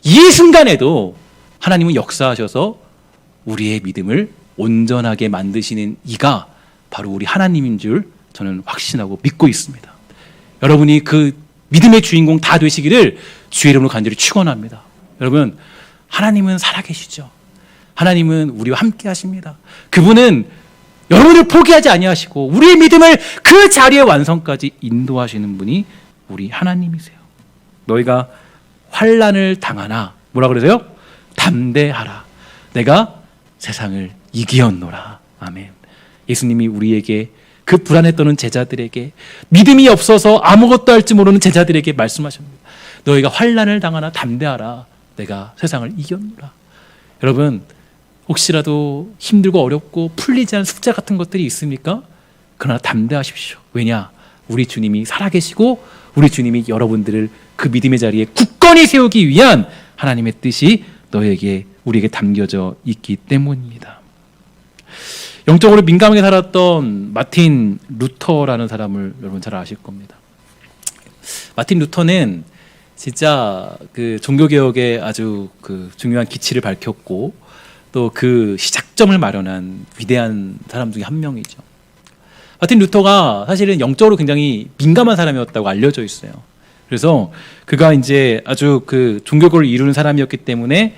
이 순간에도 하나님은 역사하셔서 우리의 믿음을 온전하게 만드시는 이가 바로 우리 하나님인 줄 저는 확신하고 믿고 있습니다. 여러분이 그 믿음의 주인공 다 되시기를 주의 이름으로 간절히 축원합니다. 여러분 하나님은 살아계시죠. 하나님은 우리와 함께 하십니다. 그분은 여러분을 포기하지 아니하시고 우리의 믿음을 그 자리의 완성까지 인도하시는 분이 우리 하나님이세요. 너희가 환난을 당하나 뭐라 그러세요? 담대하라. 내가 세상을 이기었노라. 아멘. 예수님이 우리에게 그 불안에 떠는 제자들에게 믿음이 없어서 아무것도 할지 모르는 제자들에게 말씀하십니다. 너희가 환난을 당하나 담대하라. 내가 세상을 이겼노라. 여러분 혹시라도 힘들고 어렵고 풀리지 않은 숙제 같은 것들이 있습니까? 그러나 담대하십시오. 왜냐? 우리 주님이 살아계시고 우리 주님이 여러분들을 그 믿음의 자리에 굳건히 세우기 위한 하나님의 뜻이 우리에게 담겨져 있기 때문입니다. 영적으로 민감하게 살았던 마틴 루터라는 사람을 여러분 잘 아실 겁니다. 마틴 루터는 진짜 그 종교개혁에 아주 그 중요한 기치를 밝혔고 또 그 시작점을 마련한 위대한 사람 중에 한 명이죠. 마틴 루터가 사실은 영적으로 굉장히 민감한 사람이었다고 알려져 있어요. 그래서 그가 이제 아주 그 종교개혁을 이루는 사람이었기 때문에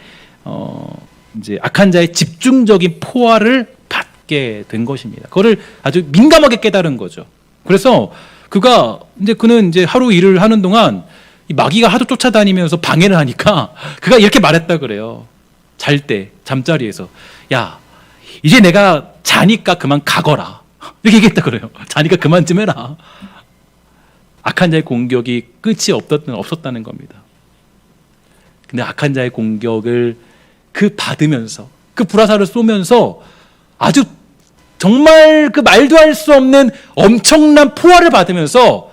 이제 악한 자의 집중적인 포화를 받게 된 것입니다. 그거를 아주 민감하게 깨달은 거죠. 그래서 그는 이제 하루 일을 하는 동안 이 마귀가 하도 쫓아다니면서 방해를 하니까 그가 이렇게 말했다 그래요. 잘 때 잠자리에서 야 이제 내가 자니까 그만 가거라 이렇게 얘기했다 그래요. 자니까 그만 좀 해라. 악한 자의 공격이 끝이 없었다는 겁니다. 근데 악한 자의 공격을 받으면서 그 불화살을 쏘면서 아주 정말 그 말도 할 수 없는 엄청난 포화를 받으면서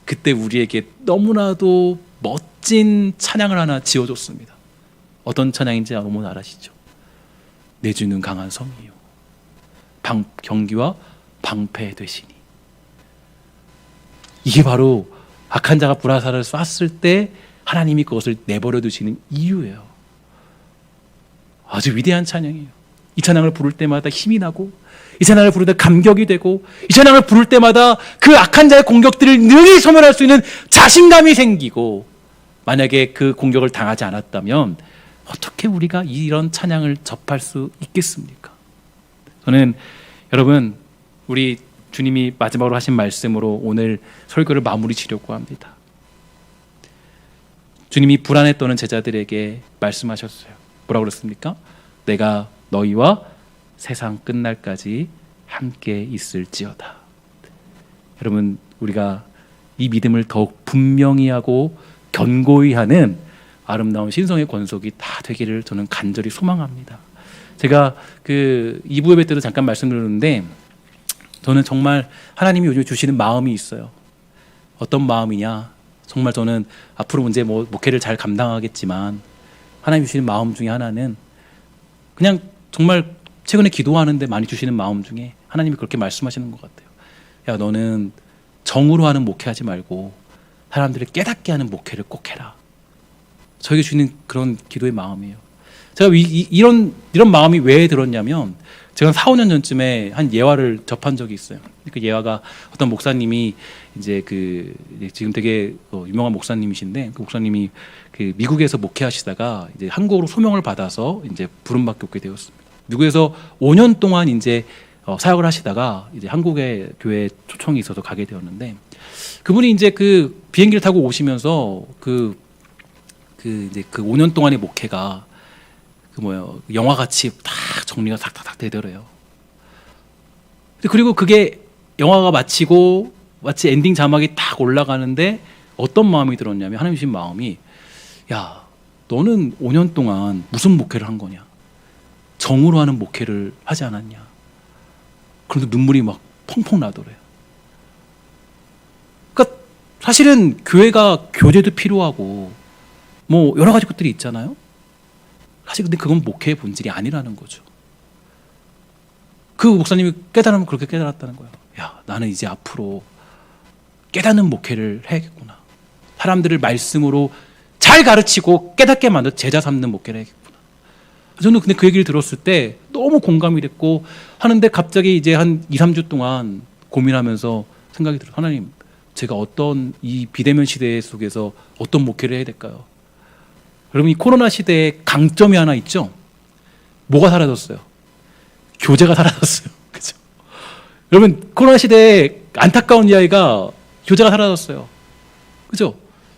그때 우리에게 너무나도 멋진 찬양을 하나 지어줬습니다. 어떤 찬양인지 여러분 아시죠? 내 주는 강한 성이요 경기와 방패 되시니. 이게 바로 악한 자가 불화살을 쐈을 때 하나님이 그것을 내버려 두시는 이유예요. 아주 위대한 찬양이에요. 이 찬양을 부를 때마다 힘이 나고 이 찬양을 부를 때 감격이 되고 이 찬양을 부를 때마다 그 악한 자의 공격들을 능히 소멸할 수 있는 자신감이 생기고 만약에 그 공격을 당하지 않았다면 어떻게 우리가 이런 찬양을 접할 수 있겠습니까? 저는 여러분, 우리 주님이 마지막으로 하신 말씀으로 오늘 설교를 마무리 지려고 합니다. 주님이 불안에 떠는 제자들에게 말씀하셨어요. 뭐라고 그랬습니까? 내가 너희와 세상 끝날까지 함께 있을지어다. 여러분, 우리가 이 믿음을 더욱 분명히 하고 견고히 하는 아름다운 신성의 권속이 다 되기를 저는 간절히 소망합니다. 제가 그 2부 예배 때도 잠깐 말씀드렸는데, 저는 정말 하나님이 요즘 주시는 마음이 있어요. 어떤 마음이냐? 정말 저는 앞으로 이제 목회를 잘 감당하겠지만, 하나님 주시는 마음 중에 하나는 그냥 정말 최근에 기도하는데 많이 주시는 마음 중에 하나님이 그렇게 말씀하시는 것 같아요. 야, 너는 정으로 하는 목회하지 말고 사람들을 깨닫게 하는 목회를 꼭 해라. 저에게 주시는 그런 기도의 마음이에요. 제가 이런 마음이 왜 들었냐면, 제가 4, 5년 전쯤에 한 예화를 접한 적이 있어요. 그 예화가 어떤 목사님이 이제 지금 되게 유명한 목사님이신데, 그 목사님이 그 미국에서 목회하시다가 이제 한국으로 소명을 받아서 이제 부름받게 오게 되었습니다. 미국에서 5년 동안 이제 사역을 하시다가 이제 한국의 교회 초청이 있어서 가게 되었는데, 그분이 이제 그 비행기를 타고 오시면서 이제 그 5년 동안의 목회가 영화같이 딱 정리가 탁탁탁 되더래요. 그리고 그게 영화가 마치고 마치 엔딩 자막이 딱 올라가는데 어떤 마음이 들었냐면, 하나님 주신 마음이, 야, 너는 5년 동안 무슨 목회를 한 거냐? 정으로 하는 목회를 하지 않았냐? 그런데 눈물이 막 펑펑 나더래요. 그러니까 사실은 교회가 교제도 필요하고 여러 가지 것들이 있잖아요. 사실 근데 그건 목회의 본질이 아니라는 거죠. 그 목사님이 깨달으면 그렇게 깨달았다는 거예요. 야, 나는 이제 앞으로 깨닫는 목회를 해야겠구나. 사람들을 말씀으로 잘 가르치고 깨닫게 만들어 제자 삼는 목회를 해야겠구나. 저는 근데 그 얘기를 들었을 때 너무 공감이 됐고 하는데, 갑자기 이제 한 2, 3주 동안 고민하면서 생각이 들어요. 하나님, 제가 어떤 이 비대면 시대 속에서 어떤 목회를 해야 될까요? 여러분, 이 코로나 시대에 강점이 하나 있죠? 뭐가 사라졌어요? 교제가 사라졌어요. 그죠? 여러분, 코로나 시대에 안타까운 이야기가 교제가 사라졌어요. 그죠?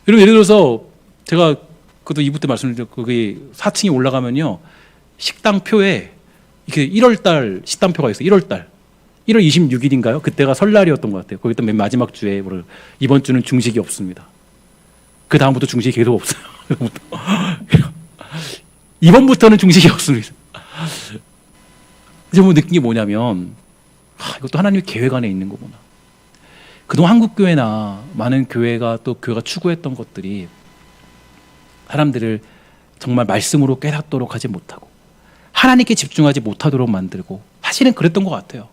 여러분, 예를 들어서 제가 그것도 2부 때 말씀드렸죠. 거기 4층에 올라가면요, 식당표에 이렇게 1월달 식당표가 있어요. 1월달 1월 26일인가요? 그때가 설날이었던 것 같아요. 거기 또 맨 마지막 주에 이번 주는 중식이 없습니다. 그 다음부터 중식이 계속 없어요. 이번부터는 중식이 없습니다. 이제 느낀 게 뭐냐면, 이것도 하나님의 계획 안에 있는 거구나. 그동안 한국교회나 많은 교회가 추구했던 것들이 사람들을 정말 말씀으로 깨닫도록 하지 못하고 하나님께 집중하지 못하도록 만들고, 사실은 그랬던 것 같아요.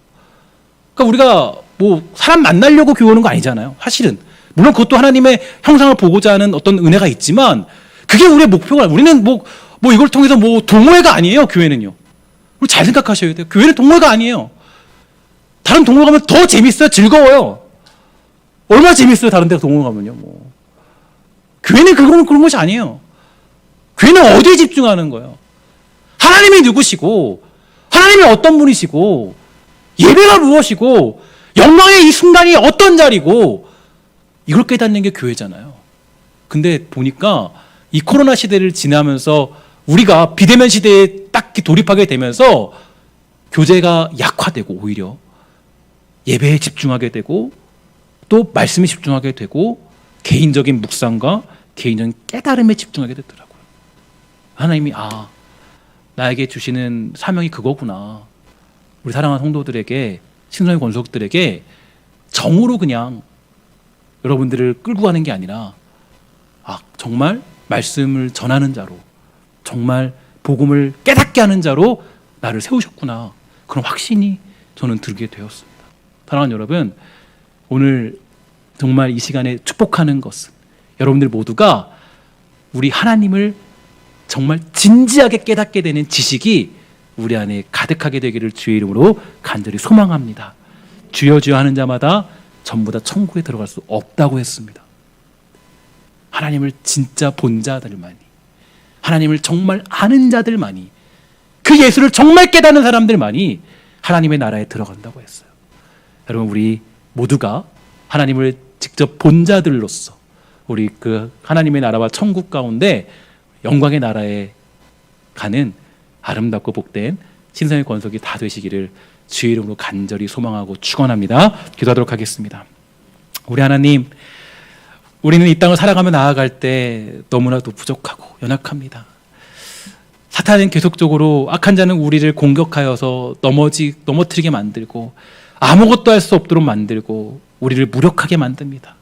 그러니까 우리가 사람 만나려고 교회 오는 거 아니잖아요. 사실은 물론 그것도 하나님의 형상을 보고자 하는 어떤 은혜가 있지만, 그게 우리의 목표가 아니에요. 우리는 이걸 통해서 동호회가 아니에요. 교회는요. 우리 잘 생각하셔야 돼요. 교회는 동호회가 아니에요. 다른 동호회 가면 더 재밌어요. 즐거워요. 얼마나 재밌어요. 다른 데 동호회 가면요. 교회는 그런 것이 아니에요. 교회는 어디에 집중하는 거예요? 하나님이 누구시고, 하나님이 어떤 분이시고, 예배가 무엇이고, 영광의 이 순간이 어떤 자리고, 이걸 깨닫는 게 교회잖아요. 근데 보니까 이 코로나 시대를 지나면서 우리가 비대면 시대에 딱 돌입하게 되면서 교제가 약화되고, 오히려 예배에 집중하게 되고, 또 말씀에 집중하게 되고, 개인적인 묵상과 개인적인 깨달음에 집중하게 되더라고요. 하나님이 나에게 주시는 사명이 그거구나. 우리 사랑하는 성도들에게, 신성의 권속들에게 정으로 그냥 여러분들을 끌고 가는 게 아니라, 정말 말씀을 전하는 자로, 정말 복음을 깨닫게 하는 자로 나를 세우셨구나. 그런 확신이 저는 들게 되었습니다. 사랑하는 여러분, 오늘 정말 이 시간에 축복하는 것은 여러분들 모두가 우리 하나님을 정말 진지하게 깨닫게 되는 지식이 우리 안에 가득하게 되기를 주의 이름으로 간절히 소망합니다. 주여 주여 하는 자마다 전부 다 천국에 들어갈 수 없다고 했습니다. 하나님을 진짜 본 자들만이, 하나님을 정말 아는 자들만이, 그 예수를 정말 깨닫는 사람들만이 하나님의 나라에 들어간다고 했어요. 여러분, 우리 모두가 하나님을 직접 본 자들로서 우리 그 하나님의 나라와 천국 가운데 영광의 나라에 가는 아름답고 복된 신성의 권속이 다 되시기를 주의 이름으로 간절히 소망하고 축원합니다. 기도하도록 하겠습니다. 우리 하나님, 우리는 이 땅을 살아가며 나아갈 때 너무나도 부족하고 연약합니다. 사탄은 계속적으로, 악한 자는 우리를 공격하여서 넘어뜨리게 만들고 아무것도 할 수 없도록 만들고 우리를 무력하게 만듭니다.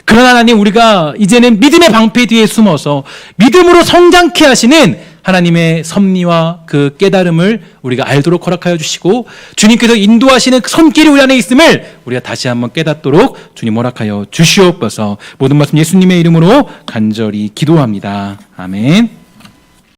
그러나 하나님, 우리가 이제는 믿음의 방패 뒤에 숨어서 믿음으로 성장케 하시는 하나님의 섭리와 그 깨달음을 우리가 알도록 허락하여 주시고, 주님께서 인도하시는 그 손길이 우리 안에 있음을 우리가 다시 한번 깨닫도록 주님 허락하여 주시옵소서. 모든 말씀 예수님의 이름으로 간절히 기도합니다. 아멘.